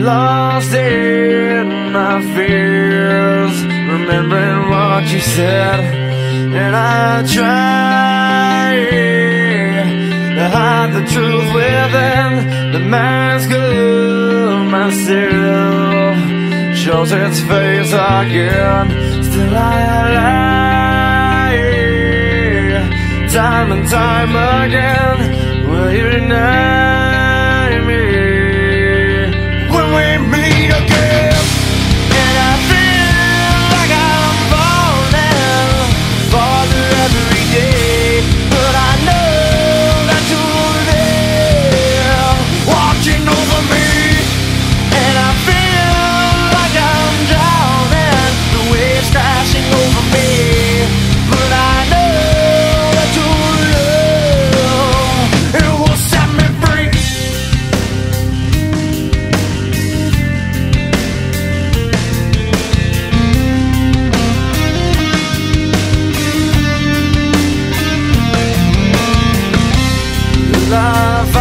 lost in my fears, remembering what you said, and I try to hide the truth within the mask of myself. Shows its face again, still I lie, time and time again. Will you deny me when we meet again? And I feel like I'm falling farther every day, but I know that you're there watching over me. And I feel like I'm drowning, the waves crashing over me, but I know that your love, it will set me free. Love